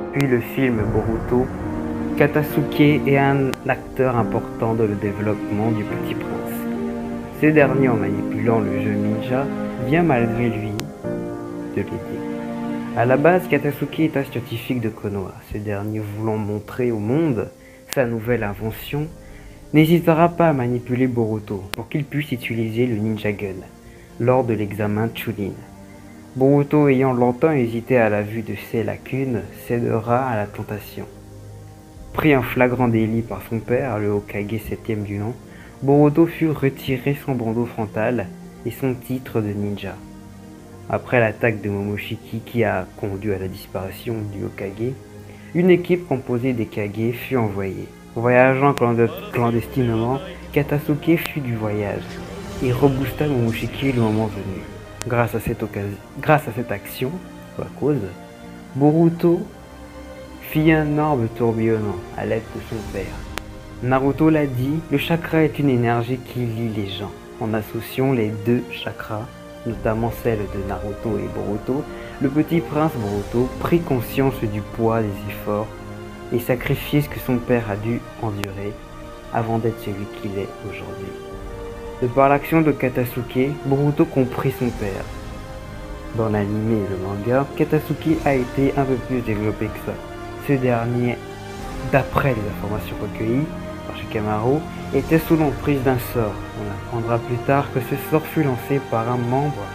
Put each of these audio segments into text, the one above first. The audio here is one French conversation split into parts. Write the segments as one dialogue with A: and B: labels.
A: Depuis le film Boruto, Katasuke est un acteur important dans le développement du Petit Prince. Ce dernier, en manipulant le jeu ninja, vient malgré lui de l'aider. À la base, Katasuke est un scientifique de Konoha. Ce dernier, voulant montrer au monde sa nouvelle invention, n'hésitera pas à manipuler Boruto pour qu'il puisse utiliser le Ninja Gun lors de l'examen Chunin. Boruto, ayant longtemps hésité à la vue de ses lacunes, cédera à la tentation. Pris en flagrant délit par son père, le Hokage 7e du nom, Boruto fut retiré son bandeau frontal et son titre de ninja. Après l'attaque de Momoshiki qui a conduit à la disparition du Hokage, une équipe composée des Kage fut envoyée. Voyageant clandestinement, Katasuke fut du voyage et reboosta Momoshiki le moment venu. Grâce à cette action, Boruto fit un orbe tourbillonnant à l'aide de son père. Naruto l'a dit, le chakra est une énergie qui lie les gens. En associant les deux chakras, notamment celle de Naruto et Boruto, le petit prince Boruto prit conscience du poids des efforts et sacrifier ce que son père a dû endurer avant d'être celui qu'il est aujourd'hui. De par l'action de Katasuke, Boruto comprit son père. Dans l'anime et le manga, Katasuke a été un peu plus développé que ça. Ce dernier, d'après les informations recueillies par Shikamaru, était sous l'emprise d'un sort. On apprendra plus tard que ce sort fut lancé par un membre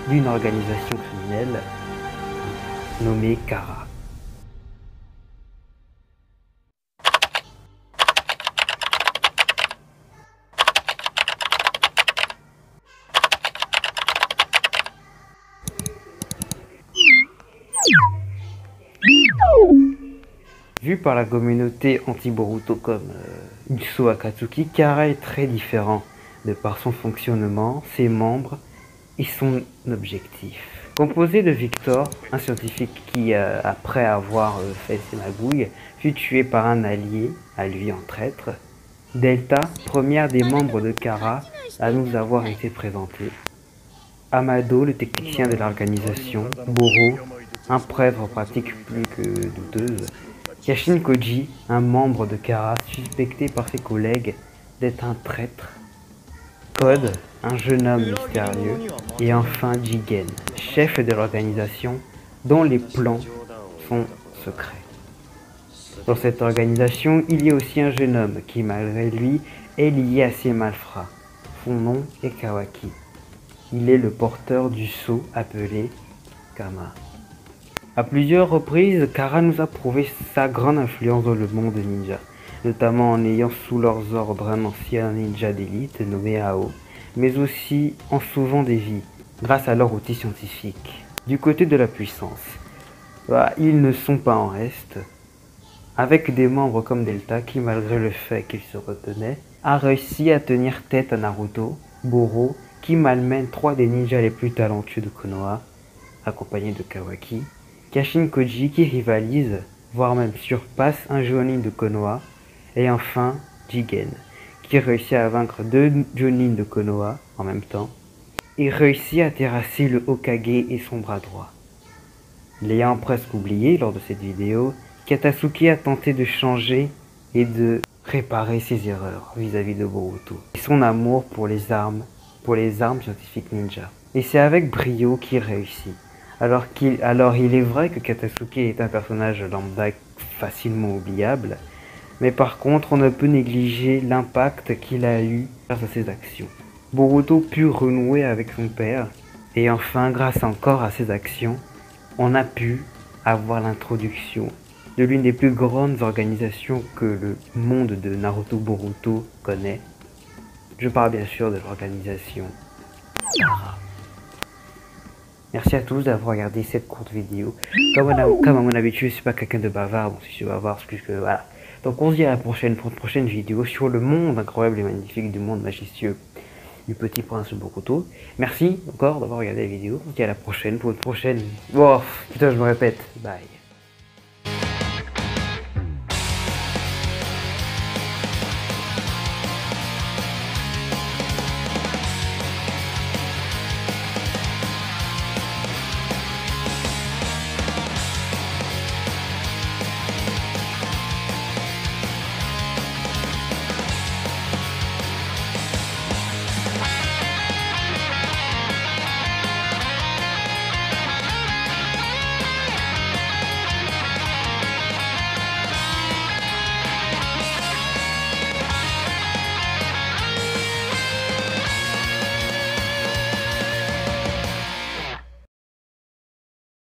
A: d'une organisation criminelle nommée Kara. Vu par la communauté anti-Boruto comme Uso Akatsuki, Kara est très différent de par son fonctionnement, ses membres et son objectif. Composé de Victor, un scientifique qui, après avoir fait ses magouilles, fut tué par un allié, à lui en traître. Delta, première des membres de Kara à nous avoir été présentée. Amado, le technicien de l'organisation. Boro, un prêtre en pratique plus que douteuse. Kashin Koji, un membre de Kara suspecté par ses collègues d'être un traître. Code, un jeune homme mystérieux. Et enfin Jigen, chef de l'organisation dont les plans sont secrets. Dans cette organisation, il y a aussi un jeune homme qui, malgré lui, est lié à ces malfrats. Son nom est Kawaki. Il est le porteur du sceau appelé Kama. À plusieurs reprises, Kara nous a prouvé sa grande influence dans le monde ninja, notamment en ayant sous leurs ordres un ancien ninja d'élite nommé Ao, mais aussi en sauvant des vies, grâce à leur outil scientifique. Du côté de la puissance, ils ne sont pas en reste, avec des membres comme Delta qui, malgré le fait qu'il se retenait, a réussi à tenir tête à Naruto, Boro, qui malmène 3 des ninjas les plus talentueux de Konoha, accompagnés de Kawaki, Kashin Koji qui rivalise, voire même surpasse un Jonin de Konoha, et enfin Jigen, qui réussit à vaincre 2 Jonin de Konoha en même temps, et réussit à terrasser le Hokage et son bras droit. L'ayant presque oublié lors de cette vidéo, Katasuke a tenté de changer et de réparer ses erreurs vis-à-vis de Boruto, et son amour pour les armes scientifiques ninja. Et c'est avec brio qu'il réussit. Alors il est vrai que Katasuke est un personnage lambda facilement oubliable, mais par contre on ne peut négliger l'impact qu'il a eu grâce à ses actions. Boruto put renouer avec son père, et enfin grâce encore à ses actions, on a pu avoir l'introduction de l'une des plus grandes organisations que le monde de Naruto Boruto connaît. Je parle bien sûr de l'organisation Kara. Merci à tous d'avoir regardé cette courte vidéo. Comme à mon habitude, je suis pas quelqu'un de bavard, donc si je suis bavard, c'est plus que voilà. Donc on se dit à la prochaine pour une prochaine vidéo sur le monde incroyable et magnifique du monde majestueux du Petit Prince Boruto. Merci encore d'avoir regardé la vidéo. On se dit à la prochaine pour une prochaine. Oh putain, je me répète. Bye.